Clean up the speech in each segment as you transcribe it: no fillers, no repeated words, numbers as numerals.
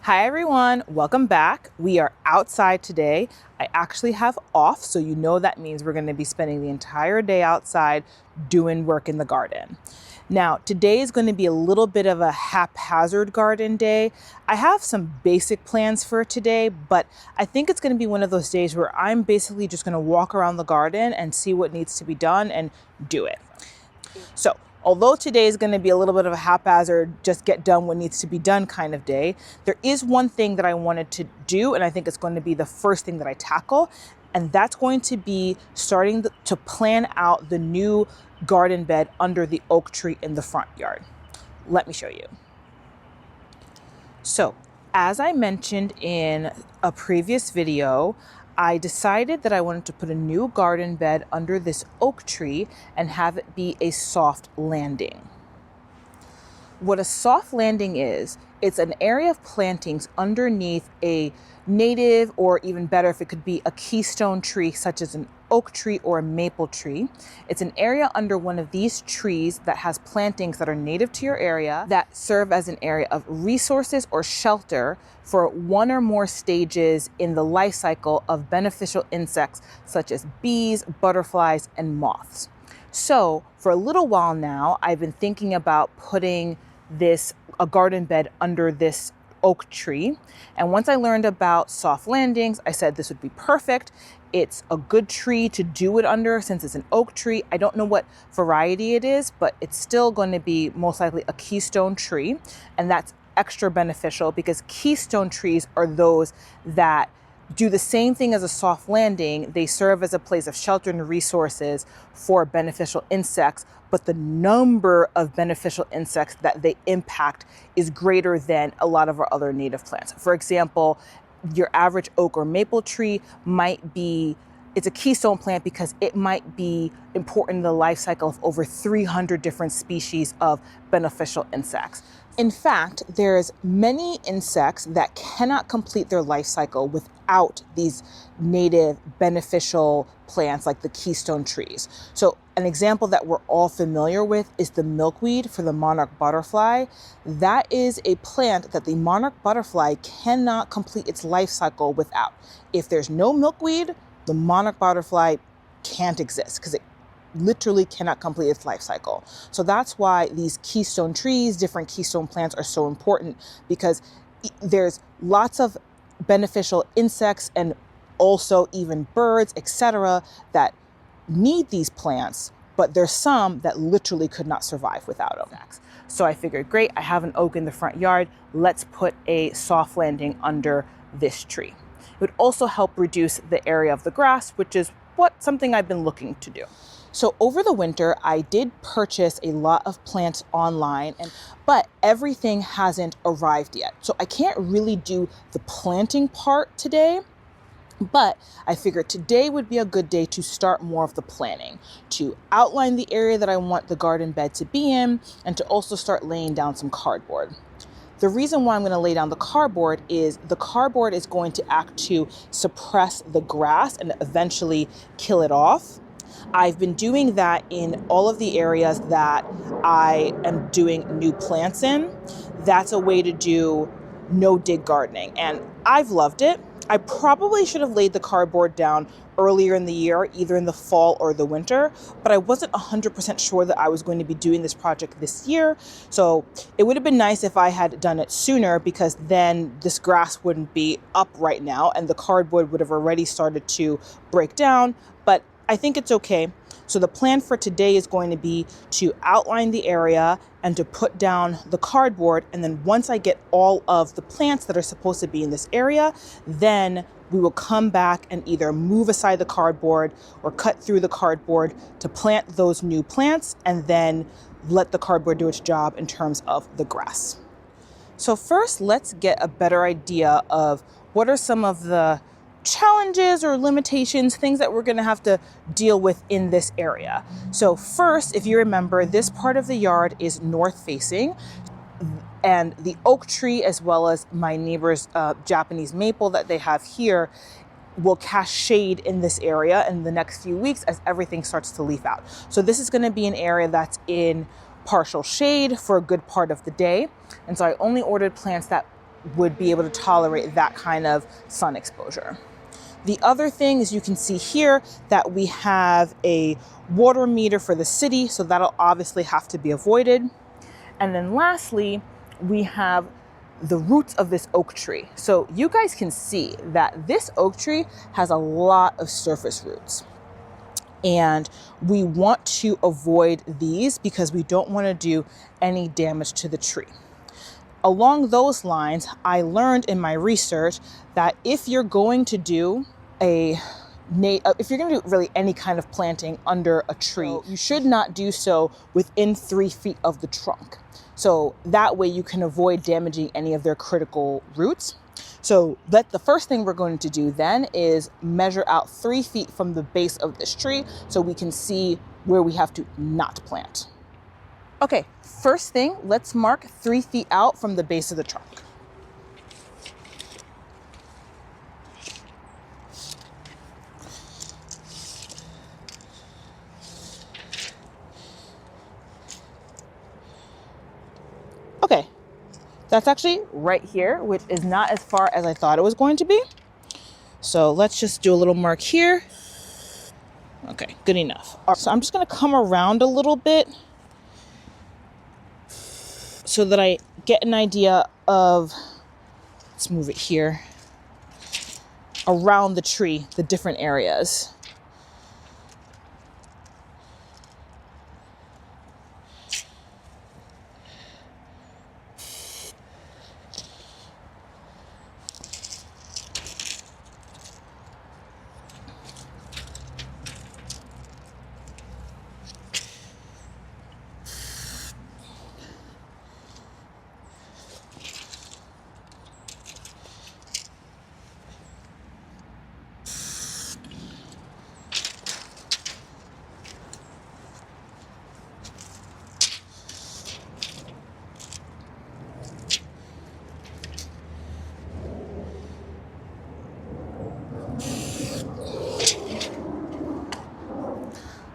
Hi everyone, welcome back. We are outside today. I actually have off, so you know that means we're going to be spending the entire day outside doing work in the garden. Now, today is going to be a little bit of a haphazard garden day. I have some basic plans for today, but I think it's going to be one of those days where I'm basically just going to walk around the garden and see what needs to be done and do it. So, although today is going to be a little bit of a haphazard, just get done what needs to be done kind of day, there is one thing that I wanted to do, and I think it's going to be the first thing that I tackle, and that's going to be starting to plan out the new garden bed under the oak tree in the front yard. Let me show you. So, as I mentioned in a previous video, I decided that I wanted to put a new garden bed under this oak tree and have it be a soft landing. What a soft landing is, it's an area of plantings underneath a native, or even better if it could be a keystone tree such as an oak tree or a maple tree. It's an area under one of these trees that has plantings that are native to your area that serve as an area of resources or shelter for one or more stages in the life cycle of beneficial insects such as bees, butterflies, and moths. So for a little while now, I've been thinking about putting a garden bed under this oak tree. And once I learned about soft landings, I said this would be perfect. It's a good tree to do it under since it's an oak tree. I don't know what variety it is, but it's still going to be most likely a keystone tree. And that's extra beneficial because keystone trees are those that do the same thing as a soft landing. They serve as a place of shelter and resources for beneficial insects, but the number of beneficial insects that they impact is greater than a lot of our other native plants. For example, your average oak or maple tree it's a keystone plant because it might be important in the life cycle of over 300 different species of beneficial insects. In fact, there's many insects that cannot complete their life cycle without these native beneficial plants like the keystone trees. So an example that we're all familiar with is the milkweed for the monarch butterfly. That is a plant that the monarch butterfly cannot complete its life cycle without. If there's no milkweed, the monarch butterfly can't exist because it literally cannot complete its life cycle. So that's why these keystone trees, different keystone plants are so important, because there's lots of beneficial insects and also even birds, etc., that need these plants, but there's some that literally could not survive without them. So I figured, great, I have an oak in the front yard. Let's put a soft landing under this tree. It would also help reduce the area of the grass, which is something I've been looking to do. So over the winter, I did purchase a lot of plants online, but everything hasn't arrived yet. So I can't really do the planting part today, but I figured today would be a good day to start more of the planning, to outline the area that I want the garden bed to be in, and to also start laying down some cardboard. The reason why I'm going to lay down the cardboard is going to act to suppress the grass and eventually kill it off. I've been doing that in all of the areas that I am doing new plants in. That's a way to do no-dig gardening, and I've loved it. I probably should have laid the cardboard down earlier in the year, either in the fall or the winter, but I wasn't 100% sure that I was going to be doing this project this year. So it would have been nice if I had done it sooner, because then this grass wouldn't be up right now and the cardboard would have already started to break down, but I think it's okay. So the plan for today is going to be to outline the area and to put down the cardboard. And then once I get all of the plants that are supposed to be in this area, then we will come back and either move aside the cardboard or cut through the cardboard to plant those new plants, and then let the cardboard do its job in terms of the grass. So first, let's get a better idea of what are some of the challenges or limitations, things that we're going to have to deal with in this area. So first, if you remember, this part of the yard is north facing, and the oak tree, as well as my neighbor's Japanese maple that they have here, will cast shade in this area in the next few weeks as everything starts to leaf out. So this is going to be an area that's in partial shade for a good part of the day. And so I only ordered plants that would be able to tolerate that kind of sun exposure. The other thing is you can see here that we have a water meter for the city, so that'll obviously have to be avoided. And then lastly, we have the roots of this oak tree. So you guys can see that this oak tree has a lot of surface roots. And we want to avoid these because we don't want to do any damage to the tree. Along those lines, I learned in my research that if you're going to do really any kind of planting under a tree, you should not do so within 3 feet of the trunk. So that way you can avoid damaging any of their critical roots. So the first thing we're going to do then is measure out 3 feet from the base of this tree so we can see where we have to not plant. Okay, first thing, let's mark 3 feet out from the base of the trunk. Okay, that's actually right here, which is not as far as I thought it was going to be. So let's just do a little mark here. Okay, good enough. So I'm just gonna come around a little bit so that I get an idea of, let's move it here, around the tree, the different areas.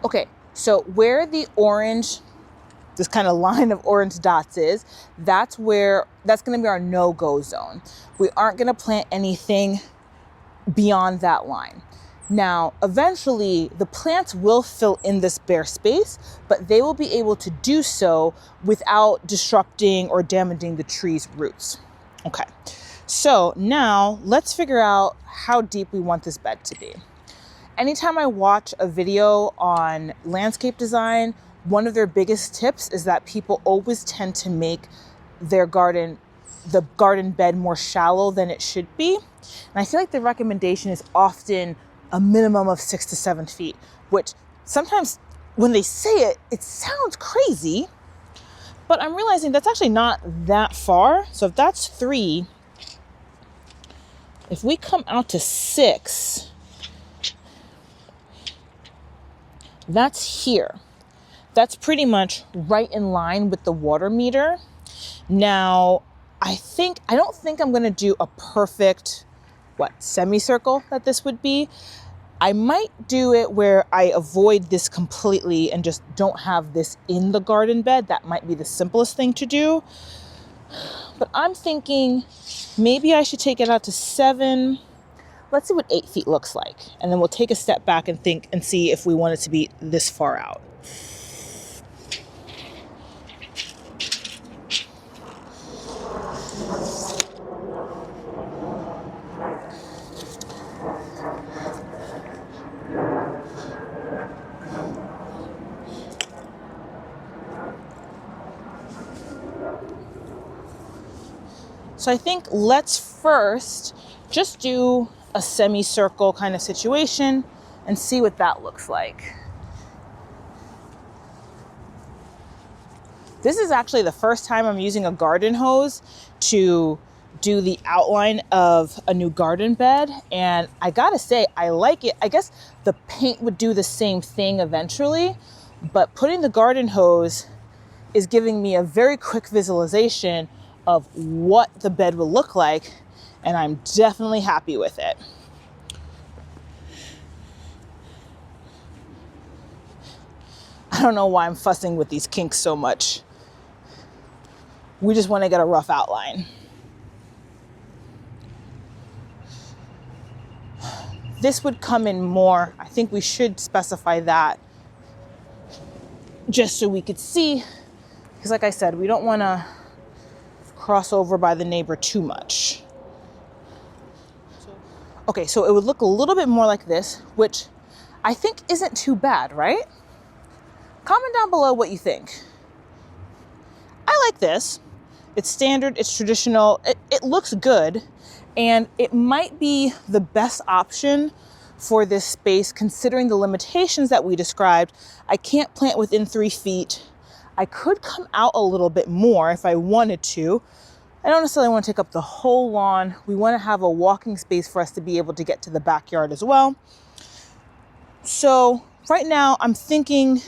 Okay, so where the orange, this kind of line of orange dots is, that's going to be our no-go zone. We aren't going to plant anything beyond that line. Now, eventually the plants will fill in this bare space, but they will be able to do so without disrupting or damaging the tree's roots. Okay, so now let's figure out how deep we want this bed to be. Anytime I watch a video on landscape design, one of their biggest tips is that people always tend to make the garden bed more shallow than it should be. And I feel like the recommendation is often a minimum of 6 to 7 feet, which sometimes when they say it, it sounds crazy, but I'm realizing that's actually not that far. So if that's 3, if we come out to 6, that's here. That's pretty much right in line with the water meter. Now, I don't think I'm going to do a perfect, semicircle that this would be. I might do it where I avoid this completely and just don't have this in the garden bed. That might be the simplest thing to do. But I'm thinking maybe I should take it out to 7. Let's see what 8 feet looks like. And then we'll take a step back and think and see if we want it to be this far out. So I think let's first just do a semicircle kind of situation and see what that looks like. This is actually the first time I'm using a garden hose to do the outline of a new garden bed. And I gotta say, I like it. I guess the paint would do the same thing eventually, but putting the garden hose is giving me a very quick visualization of what the bed will look like, and I'm definitely happy with it. I don't know why I'm fussing with these kinks so much. We just want to get a rough outline. this would come in more. I think we should specify that just so we could see, because like I said, we don't want to cross over by the neighbor too much. Okay, so it would look a little bit more like this, which I think isn't too bad, right? Comment down below what you think. I like this. It's standard, it's traditional, it looks good, and it might be the best option for this space considering the limitations that we described. I can't plant within 3 feet. I could come out a little bit more if I wanted to. I don't necessarily want to take up the whole lawn. We want to have a walking space for us to be able to get to the backyard as well. So right now I'm thinking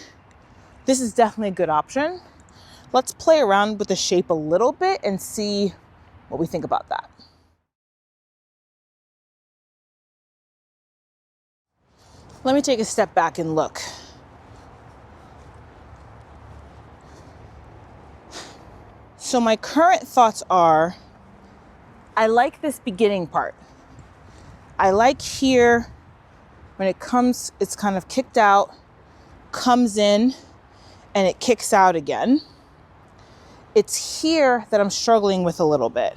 this is definitely a good option. Let's play around with the shape a little bit and see what we think about that. Let me take a step back and look. So my current thoughts are, I like this beginning part. I like here when it comes, it's kind of kicked out, comes in, and it kicks out again. It's here that I'm struggling with a little bit.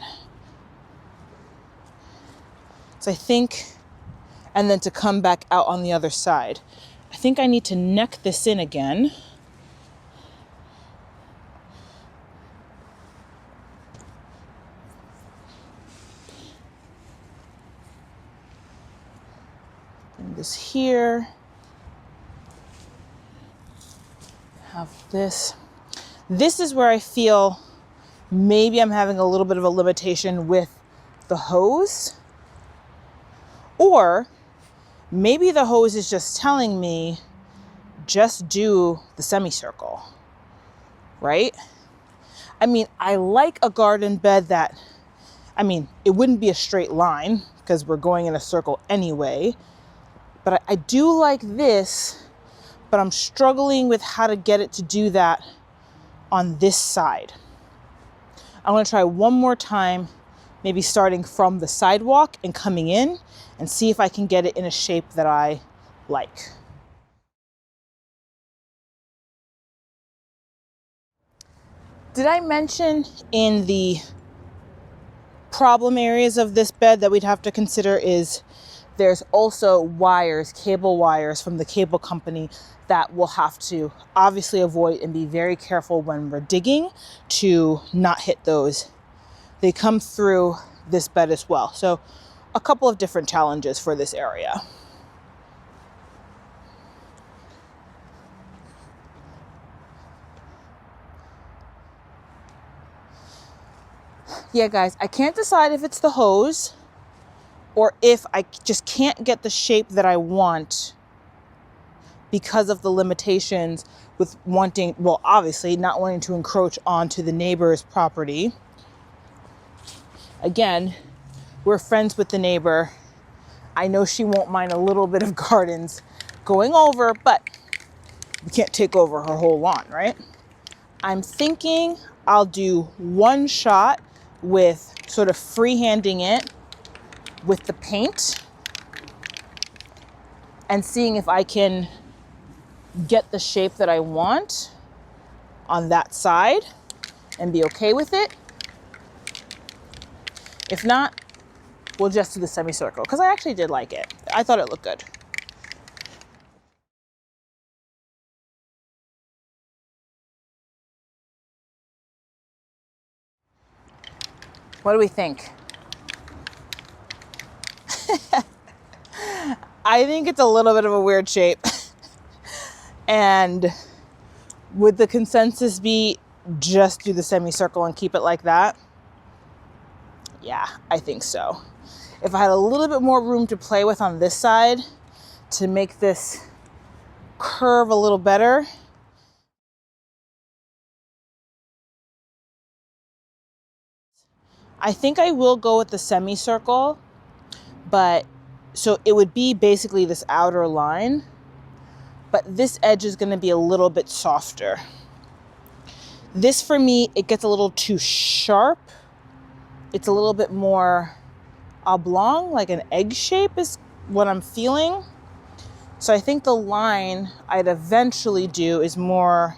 So I think, and then to come back out on the other side. I think I need to neck this in again. Bring this here. Have this. This is where I feel maybe I'm having a little bit of a limitation with the hose, or maybe the hose is just telling me just do the semicircle, right? I mean, I like a garden bed that, I mean, it wouldn't be a straight line because we're going in a circle anyway, but I do like this, but I'm struggling with how to get it to do that on this side. I'm going to try one more time, maybe starting from the sidewalk and coming in, and see if I can get it in a shape that I like. Did I mention in the problem areas of this bed that we'd have to consider is there's also wires, cable wires from the cable company that we'll have to obviously avoid and be very careful when we're digging to not hit those. They come through this bed as well. So a couple of different challenges for this area. Yeah, guys, I can't decide if it's the hose or if I just can't get the shape that I want because of the limitations with wanting, well, obviously not wanting to encroach onto the neighbor's property. Again, we're friends with the neighbor. I know she won't mind a little bit of gardens going over, but we can't take over her whole lawn, right? I'm thinking I'll do one shot with sort of freehanding it with the paint and seeing if I can get the shape that I want on that side and be okay with it. If not, we'll just do the semicircle because I actually did like it. I thought it looked good. What do we think? I think it's a little bit of a weird shape. And would the consensus be just do the semicircle and keep it like that? Yeah, I think so. If I had a little bit more room to play with on this side to make this curve a little better. I think I will go with the semicircle, but so it would be basically this outer line, but this edge is going to be a little bit softer. This for me, it gets a little too sharp. It's a little bit more oblong, like an egg shape is what I'm feeling. So I think the line I'd eventually do is more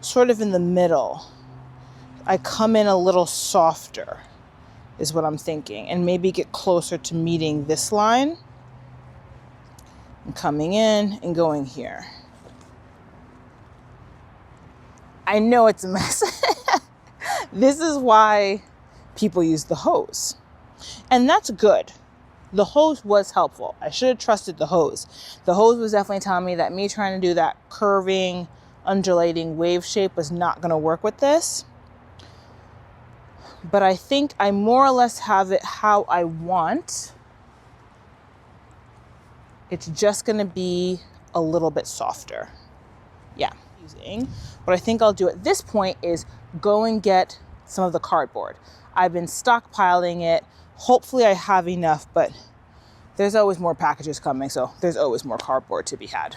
sort of in the middle. I come in a little softer is what I'm thinking, and maybe get closer to meeting this line and coming in and going here. I know it's a mess. This is why people use the hose, and that's good. The hose was helpful. I should have trusted the hose. The hose was definitely telling me that me trying to do that curving, undulating wave shape was not going to work with this. But I think I more or less have it how I want. It's just going to be a little bit softer. Yeah. What I think I'll do at this point is go and get some of the cardboard. I've been stockpiling it. Hopefully I have enough, but there's always more packages coming, so there's always more cardboard to be had.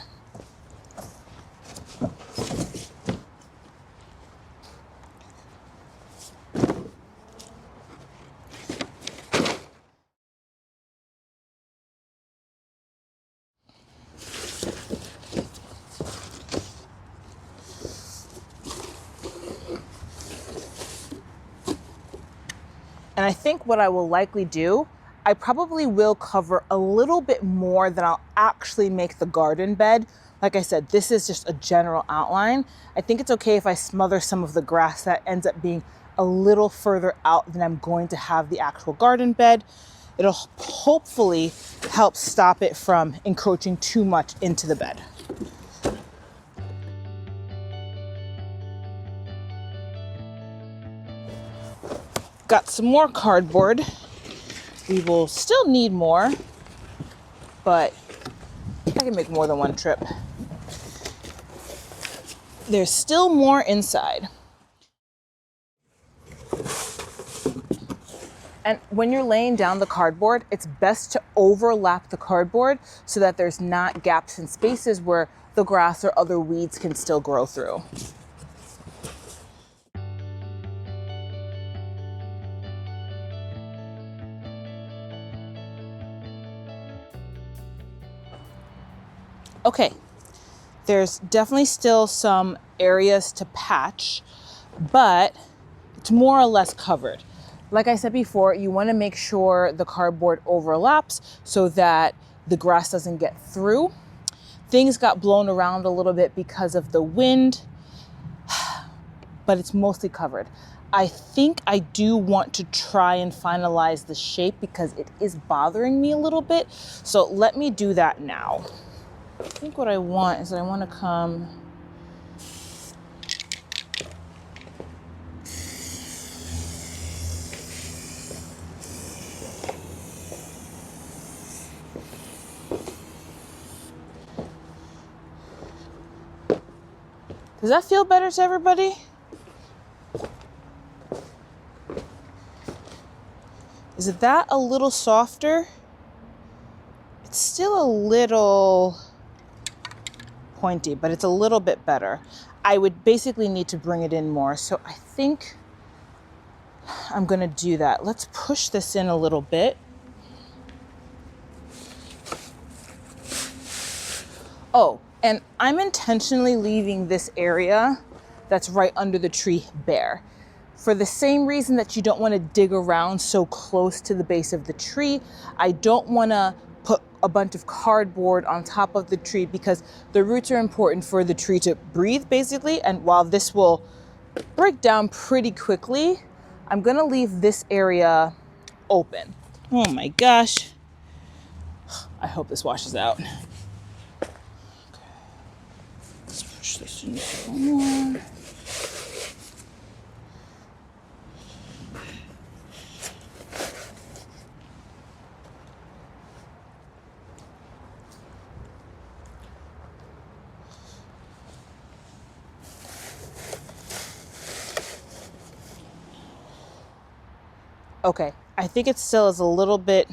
And I think what I will likely do, I probably will cover a little bit more than I'll actually make the garden bed. Like I said, this is just a general outline. I think it's okay if I smother some of the grass that ends up being a little further out than I'm going to have the actual garden bed. It'll hopefully help stop it from encroaching too much into the bed. Got some more cardboard. We will still need more, but I can make more than one trip. There's still more inside. And when you're laying down the cardboard, it's best to overlap the cardboard so that there's not gaps and spaces where the grass or other weeds can still grow through. Okay, there's definitely still some areas to patch, but it's more or less covered. Like I said before, you want to make sure the cardboard overlaps so that the grass doesn't get through. Things got blown around a little bit because of the wind, but it's mostly covered. I think I do want to try and finalize the shape because it is bothering me a little bit. So let me do that now. I think what I want is I want to come Does that feel better to everybody? Is it that a little softer? It's still a little pointy, but it's a little bit better. I would basically need to bring it in more. So I think I'm gonna do that. Let's push this in a little bit. Oh, and I'm intentionally leaving this area that's right under the tree bare. For the same reason that you don't want to dig around so close to the base of the tree, I don't want to put a bunch of cardboard on top of the tree because the roots are important for the tree to breathe, basically. And while this will break down pretty quickly, I'm going to leave this area open. Oh my gosh. I hope this washes out. Let's push this in some more. Okay, I think it still is a little bit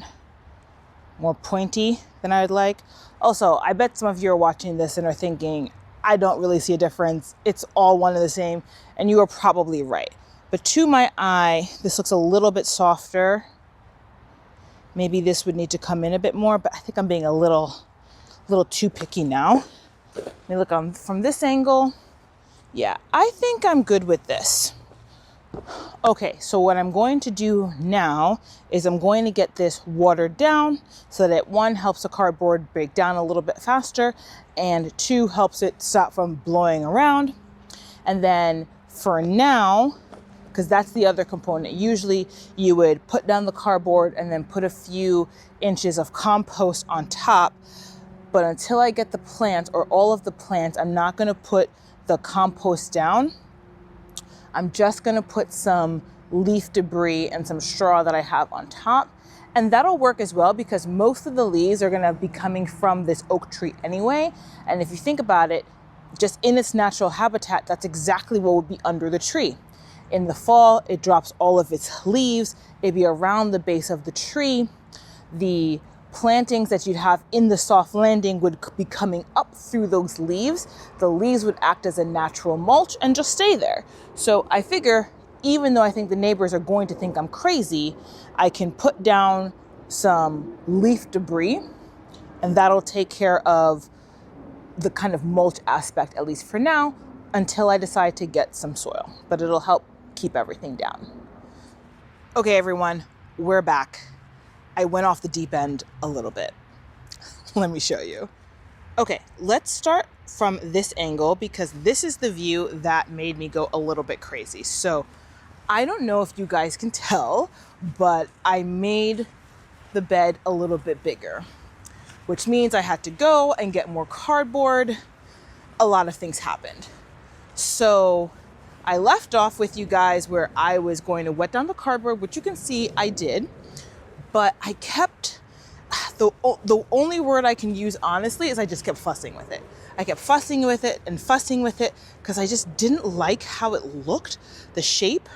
more pointy than I would like. Also, I bet some of you are watching this and are thinking, I don't really see a difference. It's all one and the same, and you are probably right. But to my eye, this looks a little bit softer Maybe this would need to come in a bit more, but I think I'm being a little too picky now. Let me look from this angle. Yeah, I think I'm good with this. Okay, so what I'm going to do now is I'm going to get this watered down so that one, helps the cardboard break down a little bit faster, and two, helps it stop from blowing around. And then for now, because that's the other component, usually you would put down the cardboard and then put a few inches of compost on top. But until I get the plants, or all of the plants, I'm not going to put the compost down. I'm just going to put some leaf debris and some straw that I have on top. And that'll work as well, because most of the leaves are going to be coming from this oak tree anyway. And if you think about it, just in its natural habitat, that's exactly what would be under the tree. In the fall, it drops all of its leaves. It'd be around the base of the tree. The plantings that you'd have in the soft landing would be coming up through those leaves. The leaves would act as a natural mulch and just stay there. So I figure, even though I think the neighbors are going to think I'm crazy, I can put down some leaf debris, and that'll take care of the kind of mulch aspect, at least for now, until I decide to get some soil. But it'll help keep everything down. Okay, everyone, we're back. I went off the deep end a little bit. Let me show you. Okay, let's start from this angle, because this is the view that made me go a little bit crazy. So I don't know if you guys can tell, but I made the bed a little bit bigger, which means I had to go and get more cardboard. A lot of things happened. So I left off with you guys where I was going to wet down the cardboard, which you can see I did. But I kept, the only word I can use honestly is I just kept fussing with it. I kept fussing with it because I just didn't like how it looked, the shape.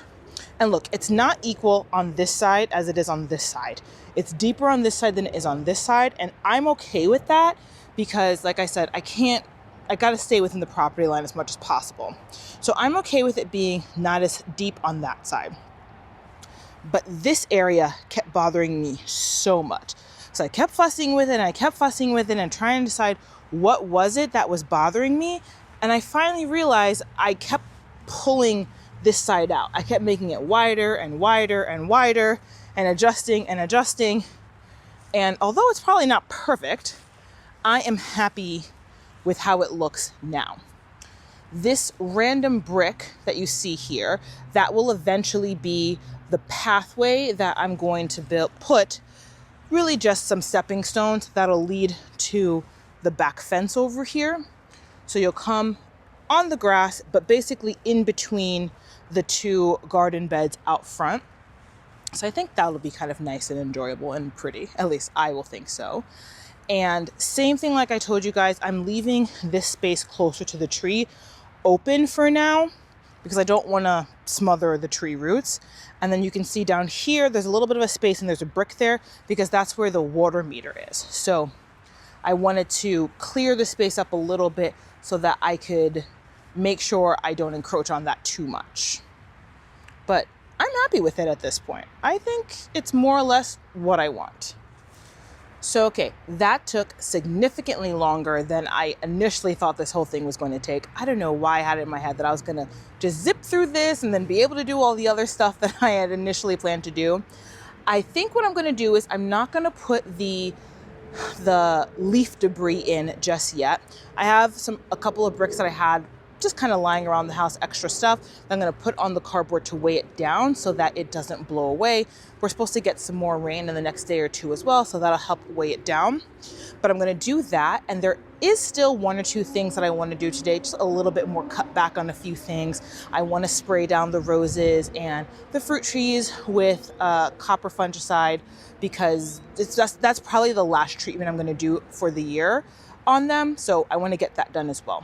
And look, it's not equal on this side as it is on this side. It's deeper on this side than it is on this side. And I'm okay with that because, like I said, I got to stay within the property line as much as possible. So I'm okay with it being not as deep on that side. But this area kept bothering me so much. So I kept fussing with it and trying to decide what was it that was bothering me. And I finally realized I kept pulling this side out. I kept making it wider and wider and wider and adjusting. And although it's probably not perfect, I am happy with how it looks now. This random brick that you see here, that will eventually be the pathway that I'm going to put really just some stepping stones that'll lead to the back fence over here. So you'll come on the grass, but basically in between the two garden beds out front. So I think that'll be kind of nice and enjoyable and pretty. At least I will think so. And same thing like I told you guys, I'm leaving this space closer to the tree open for now because I don't want to smother the tree roots. And then you can see down here, there's a little bit of a space and there's a brick there because that's where the water meter is. So I wanted to clear the space up a little bit so that I could make sure I don't encroach on that too much. But I'm happy with it at this point. I think it's more or less what I want. So, okay, that took significantly longer than I initially thought this whole thing was going to take. I don't know why I had it in my head that I was going to just zip through this and then be able to do all the other stuff that I had initially planned to do. I think what I'm going to do is I'm not going to put the leaf debris in just yet. I have a couple of bricks that I had just kind of lying around the house, extra stuff that I'm going to put on the cardboard to weigh it down so that it doesn't blow away. We're supposed to get some more rain in the next day or two as well, so that'll help weigh it down. But I'm going to do that, and there is still one or two things that I want to do today, just a little bit more cut back on a few things. I want to spray down the roses and the fruit trees with copper fungicide because that's probably the last treatment I'm going to do for the year on them, so I want to get that done as well.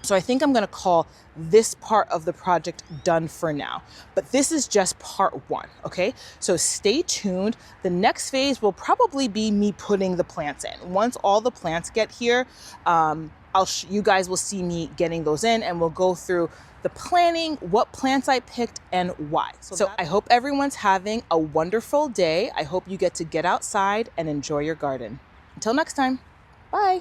So I think I'm going to call this part of the project done for now. But this is just part one, okay? So stay tuned. The next phase will probably be me putting the plants in. Once all the plants get here, I'll you guys will see me getting those in, and we'll go through the planning, what plants I picked and why. So I hope everyone's having a wonderful day. I hope you get to get outside and enjoy your garden. Until next time, bye.